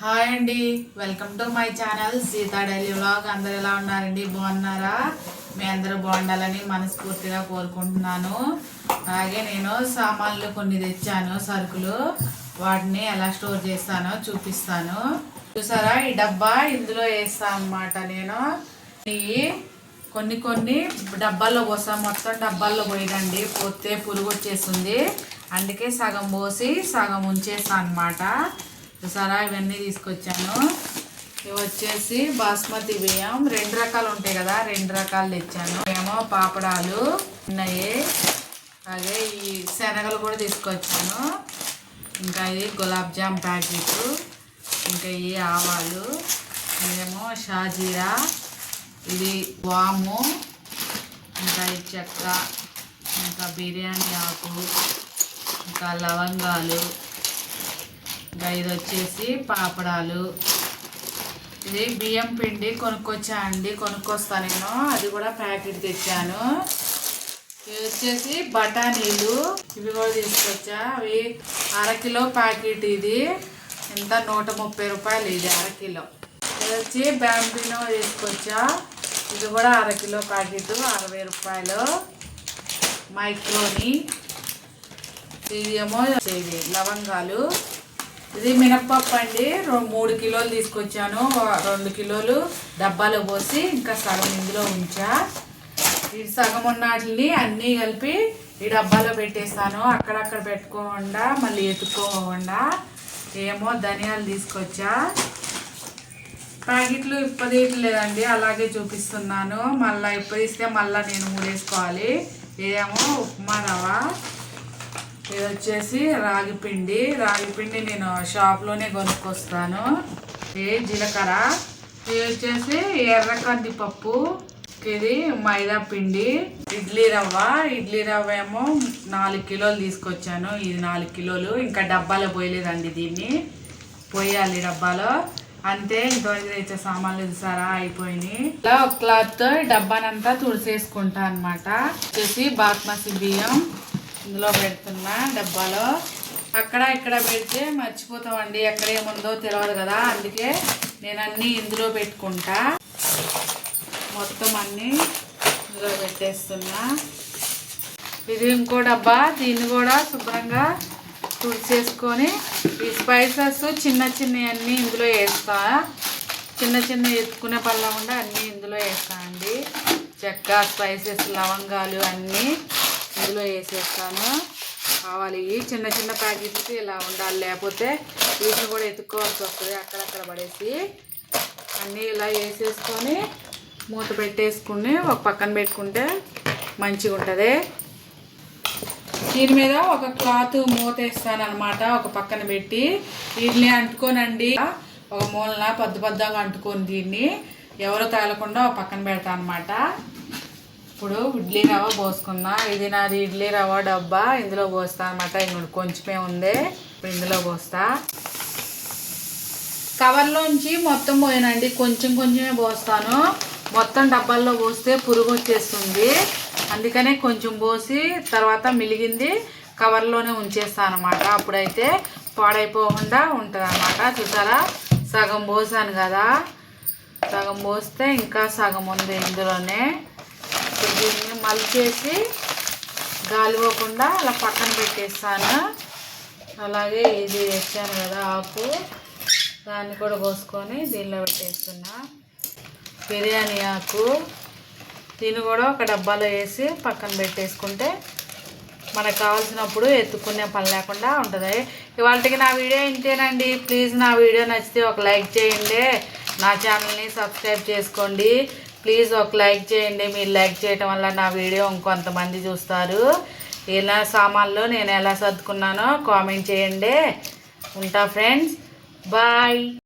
Hi అండి, welcome to my channel Sita daily vlog. అందరు ఎలా ఉన్నారండి? బాగున్నారా? మీ అందరూ బాగుండాలని మనస్ఫూర్తిగా కోరుకుంటున్నాను. అలాగే నేను సామాన్లు కొన్ని తెచ్చాను, సరుకులు. వాటిని ఎలా స్టోర్ చేస్తానో చూపిస్తాను. చూసారా, ఈ డబ్బా ఇందులో వేస్తాను అన్నమాట. నేను కొన్ని డబ్బాల్లో పోస్తాను. మొత్తం డబ్బాల్లో పోయినండి, పోతే పురుగు వచ్చేస్తుంది. అందుకే సగం పోసి సగం ఉంచేస్తాను అన్నమాట. చూసారా, ఇవన్నీ తీసుకొచ్చాను. ఇవి వచ్చేసి బాస్మతి బియ్యం. 2 రకాలు ఉంటాయి కదా, 2 రకాలు తెచ్చాను. ఏమో పాపడాలు ఉన్నాయి, అలాగే ఈ శనగలు కూడా తీసుకొచ్చాను. ఇంకా ఇది గులాబ్ జామ్ ప్యాకెట్, ఇంకా ఈ ఆవాలు, ఇదేమో షాజీరా, ఇది వాము, ఇంకా ఈ చెక్క, ఇంకా బిర్యానీ ఆకు, ఇంకా లవంగాలు, ఇంకా ఇది వచ్చేసి పాపడాలు. ఇది బియ్యం పిండి కొనుక్కొచ్చా అండి, కొనుక్కొస్తా నేను. అది కూడా ప్యాకెట్ తెచ్చాను. ఇది వచ్చేసి బఠానీలు, ఇవి కూడా తీసుకొచ్చా. అవి 1/2 కిలో ప్యాకెట్. ఇది ఎంత, 130 రూపాయలు ఇది 1/2 కిలో. ఇది వచ్చి బ్యాంబినో తీసుకొచ్చా. ఇది కూడా 1/2 కిలో ప్యాకెట్, 60 రూపాయలు. మైక్రోని, ఇది ఏమో ఇది లవంగాలు. ఇది మినప్పప్పు అండి, 3 కిలోలు తీసుకొచ్చాను. 2 కిలోలు డబ్బాలో పోసి ఇంకా సగం ఇందులో ఉంచా. ఈ సగం ఉన్నటిని అన్నీ కలిపి ఈ డబ్బాలో పెట్టేస్తాను, అక్కడక్కడ పెట్టుకోకుండా మళ్ళీ ఎత్తుకోకుండా. ఏమో ధనియాలు తీసుకొచ్చా. ప్యాకెట్లు ఇప్పదీయట్లేదండి, అలాగే చూపిస్తున్నాను. మళ్ళీ ఇప్పదిస్తే మళ్ళీ నేను మూడేసుకోవాలి. ఏమో ఉప్మా రవ్వ. ఇది వచ్చేసి రాగి పిండి నేను షాప్లోనే కొనుక్కొస్తాను. ఇది జీలకర్ర. ఇది వచ్చేసి ఎర్ర కందిపప్పు. ఇది మైదా పిండి. ఇడ్లీ రవ్వ ఏమో 4 కిలోలు తీసుకొచ్చాను. ఇది 4 కిలోలు. ఇంకా డబ్బాలో పోయలేదండి, దీన్ని పోయాలి డబ్బాలో. అంతే, ఇంతవరకు తెచ్చే సామాన్లు చూసారా, అయిపోయినాయి. ఇలా ఒక క్లాత్ డబ్బానంతా తుడిసేసుకుంటా అనమాట. వచ్చేసి బాస్మతి బియ్యం ఇందులో పెడుతున్నా డబ్బాలో. అక్కడ ఇక్కడ పెడితే మర్చిపోతామండి, ఎక్కడ ఏముందో తెలియదు కదా. అందుకే నేను అన్నీ ఇందులో పెట్టుకుంటా. మొత్తం అన్నీ ఇందులో పెట్టేస్తున్నా. ఇది ఇంకో డబ్బా, దీన్ని కూడా శుభ్రంగా తుడిచేసుకొని ఈ స్పైసెస్ చిన్న అన్నీ ఇందులో వేస్తా. చిన్న ఎత్తుకునే పళ్ళ ఉండే అన్నీ ఇందులో వేస్తా అండి. చెక్క, స్పైసెస్, లవంగాలు అన్నీ ఇందులో వేసేస్తాను. కావాలి చిన్న ప్యాకెట్లకి ఇలా ఉండాలి, లేకపోతే వీటిని కూడా ఎత్తుక్కోవాల్సి వస్తుంది. అక్కడక్కడ పడేసి అన్నీ ఇలా వేసేసుకొని మూత పెట్టేసుకుని ఒక పక్కన పెట్టుకుంటే మంచిగా ఉంటుంది. దీని మీద ఒక క్లాత్ మూత వేస్తాను అనమాట, ఒక పక్కన పెట్టి. వీటిని అంటుకోనండి, ఒక మూలన పెద్దగా అంటుకొని దీన్ని ఎవరు తగలకుండా ఒక పక్కన పెడతాను అనమాట. ఇప్పుడు ఇడ్లీ రవ్వ పోసుకున్నా. ఇది నాది ఇడ్లీ రవ్వ డబ్బా, ఇందులో పోస్తా అనమాట. ఇంకొక కొంచెమే ఉంది, ఇప్పుడు ఇందులో పోస్తా. కవర్లోంచి మొత్తం పోయానండి, కొంచెమే పోస్తాను. మొత్తం డబ్బాల్లో పోస్తే పురుగు వచ్చేస్తుంది. అందుకనే కొంచెం పోసి తర్వాత మిలిగింది కవర్లోనే ఉంచేస్తాను అనమాట. అప్పుడైతే పాడైపోకుండా ఉంటుంది అనమాట. చూసారా, సగం పోసాను కదా, సగం పోస్తే ఇంకా సగం ఉంది ఇందులోనే. దీన్ని మలిచేసి గాలిపోకుండా అలా పక్కన పెట్టేస్తాను. అలాగే ఇది తెచ్చాను కదా ఆకు, దాన్ని కూడా కోసుకొని దీనిలో పెట్టేస్తున్నా. బిర్యానీ ఆకు, దీన్ని కూడా ఒక డబ్బాలో వేసి పక్కన పెట్టేసుకుంటే మనకు కావాల్సినప్పుడు ఎత్తుకునే పని లేకుండా ఉంటుంది. ఇవాళకి నా వీడియో ఇంతేనండి. ప్లీజ్ నా వీడియో నచ్చితే ఒక లైక్ చేయండి, నా ఛానల్ని సబ్స్క్రైబ్ చేసుకోండి. ప్లీజ్ ఒక లైక్ చేయండి. మీరు లైక్ చేయడం వల్ల నా వీడియో ఇంకొంతమంది చూస్తారు. ఇలా సామాన్లు నేను ఎలా సర్దుకున్నానో కామెంట్ చేయండి. ఉంటా ఫ్రెండ్స్, బాయ్.